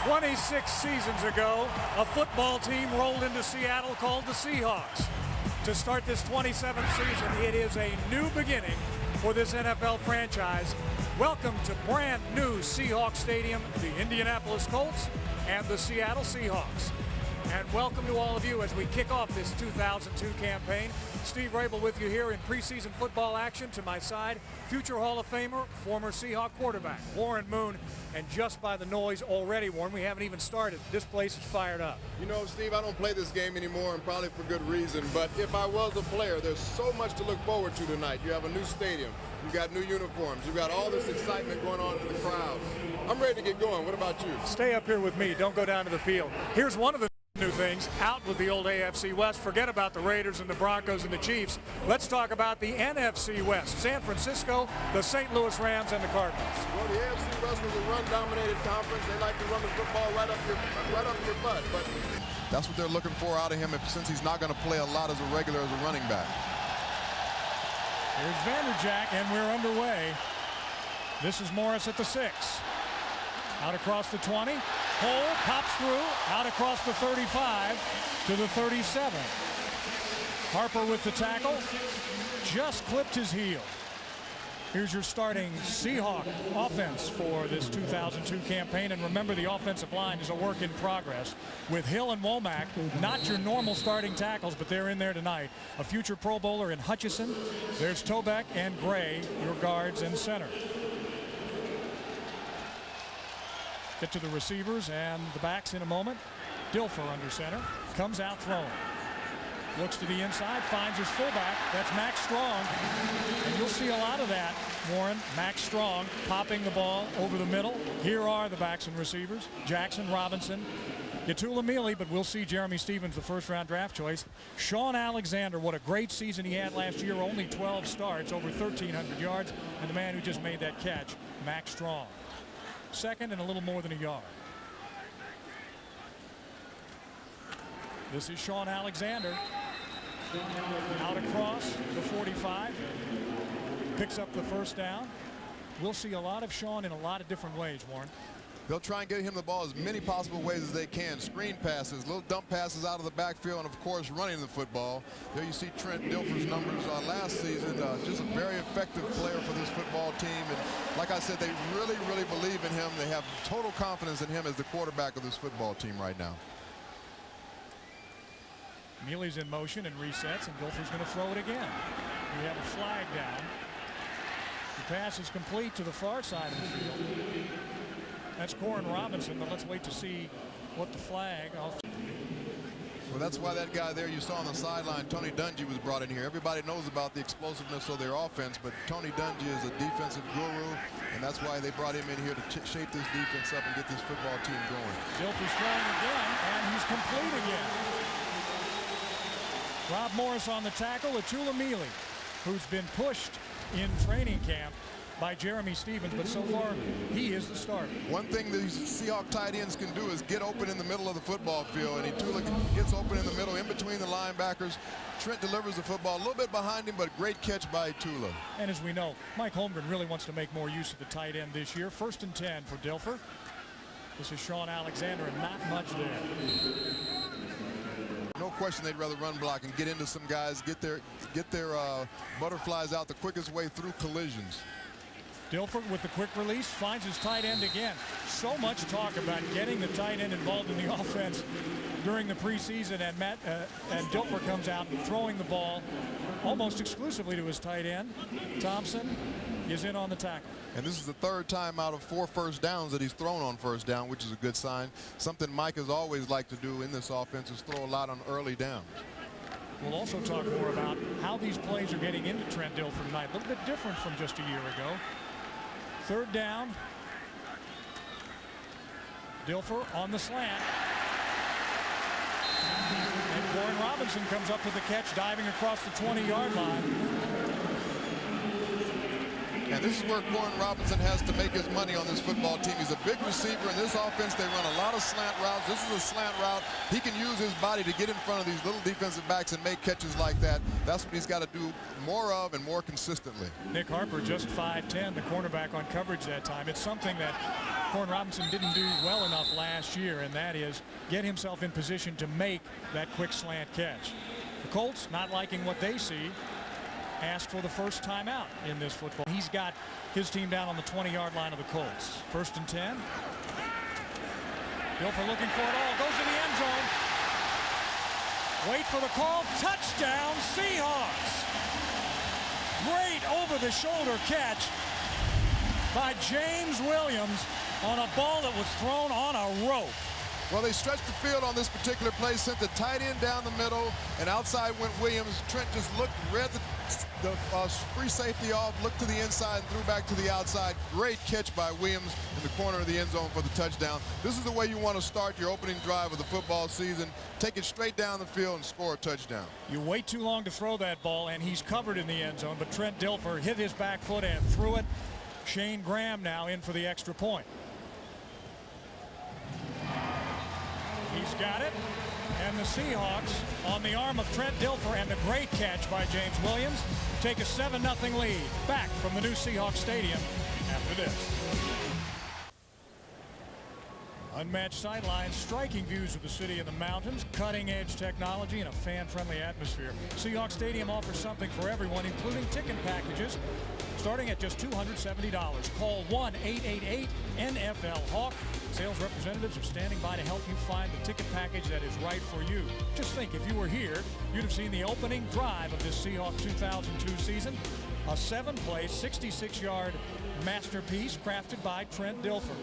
26 seasons ago, a football team rolled into Seattle called the Seahawks. To start this 27th season, it is a new beginning for this NFL franchise. Welcome to brand new Seahawks Stadium, the Indianapolis Colts and the Seattle Seahawks. And welcome to all of you as we kick off this 2002 campaign. Steve Rabel with you here in preseason football action. To my side, future Hall of Famer, former Seahawk quarterback, Warren Moon. And just by the noise already, Warren, we haven't even started. This place is fired up. You know, Steve, I don't play this game anymore, and probably for good reason. But if I was a player, there's so much to look forward to tonight. You have a new stadium. You've got new uniforms. You've got all this excitement going on in the crowd. I'm ready to get going. What about you? Stay up here with me. Don't go down to the field. Here's one of the new things out with the old AFC West. Forget about the Raiders and the Broncos and the Chiefs. Let's talk about the NFC West. San Francisco, the St. Louis Rams, and the Cardinals. Well, the AFC West was a run-dominated conference. They like to run the football right up your butt. But that's what they're looking for out of him, since he's not going to play a lot as a regular as a running back. Here's Vanderjagt, and we're underway. This is Morris at the 6. Out across the 20. Hole pops through, out across the 35 to the 37. Harper with the tackle, just clipped his heel. Here's your starting Seahawk offense for this 2002 campaign. And remember, the offensive line is a work in progress with Hill and Womack, not your normal starting tackles, but they're in there tonight. A future Pro Bowler in Hutchison. There's Tobeck and Gray, your guards and center. Get to the receivers and the backs in a moment. Dilfer under center, comes out throwing. Looks to the inside, finds his fullback. That's Max Strong. And you'll see a lot of that, Warren. Max Strong popping the ball over the middle. Here are the backs and receivers. Jackson, Robinson, Yatula Mealy, but we'll see Jeremy Stevens, the first-round draft choice. Sean Alexander, what a great season he had last year. Only 12 starts, over 1,300 yards. And the man who just made that catch, Max Strong. Second and a little more than a yard. This is Sean Alexander. Out across the 45. Picks up the first down. We'll see a lot of Sean in a lot of different ways, Warren. They'll try and get him the ball as many possible ways as they can. Screen passes, little dump passes out of the backfield, and of course running the football. There you see Trent Dilfer's numbers last season. Just a very effective player for this football team. And like I said, they really believe in him. They have total confidence in him as the quarterback of this football team right now. Mealy's in motion and resets, and Dilfer's going to throw it again. We have a flag down. The pass is complete to the far side of the field. That's Corin Robinson, but let's wait to see what the flag. Well, that's why that guy there you saw on the sideline, Tony Dungy, was brought in here. Everybody knows about the explosiveness of their offense, but Tony Dungy is a defensive guru, and that's why they brought him in here to shape this defense up and get this football team going. Dilfer's throwing again, and he's complete again. Rob Morris on the tackle, Yatula Mealy, who's been pushed in training camp by Jeremy Stevens, but so far he is the starter. One thing these Seahawk tight ends can do is get open in the middle of the football field, and Yatula gets open in the middle, in between the linebackers. Trent delivers the football a little bit behind him, but great catch by Yatula. And as we know, Mike Holmgren really wants to make more use of the tight end this year. 1st and 10 for Dilfer. This is Sean Alexander, and not much there. No question they'd rather run block and get into some guys, get their butterflies out the quickest way through collisions. Dilfer with the quick release finds his tight end again. So much talk about getting the tight end involved in the offense during the preseason, and Dilfer comes out and throwing the ball almost exclusively to his tight end. Thompson is in on the tackle. And this is the 3rd time out of 4 first downs that he's thrown on first down, which is a good sign. Something Mike has always liked to do in this offense is throw a lot on early downs. We'll also talk more about how these plays are getting into Trent Dilfer tonight. A little bit different from just a year ago. 3rd down. Dilfer on the slant. And Corin Robinson comes up with the catch, diving across the 20-yard line. And this is where Corin Robinson has to make his money on this football team. He's a big receiver. In this offense, they run a lot of slant routes. This is a slant route. He can use his body to get in front of these little defensive backs and make catches like that. That's what he's got to do more of and more consistently. Nick Harper just 5'10", the cornerback on coverage that time. It's something that Corn Robinson didn't do well enough last year, and that is get himself in position to make that quick slant catch. The Colts, not liking what they see, asked for the first timeout in this football. He's got his team down on the 20-yard line of the Colts. 1st and 10. Dilfer looking for it all. Goes to the end zone. Wait for the call. Touchdown, Seahawks. Great over-the-shoulder catch by James Williams on a ball that was thrown on a rope. Well, they stretched the field on this particular play, sent the tight end down the middle, and outside went Williams. Trent just looked, read the free safety off, looked to the inside, and threw back to the outside. Great catch by Williams in the corner of the end zone for the touchdown. This is the way you want to start your opening drive of the football season. Take it straight down the field and score a touchdown. You wait too long to throw that ball, and he's covered in the end zone, but Trent Dilfer hit his back foot and threw it. Shane Graham now in for the extra point. He's got it, and the Seahawks, on the arm of Trent Dilfer and the great catch by James Williams, take a 7-0 lead back from the new Seahawks Stadium after this. Unmatched sidelines, striking views of the city and the mountains, cutting-edge technology, and a fan-friendly atmosphere. Seahawks Stadium offers something for everyone, including ticket packages starting at just $270. Call 1-888-NFL-HAWK. Sales representatives are standing by to help you find the ticket package that is right for you. Just think, if you were here, you'd have seen the opening drive of this Seahawks 2002 season. A 7-play, 66-yard masterpiece crafted by Trent Dilfer.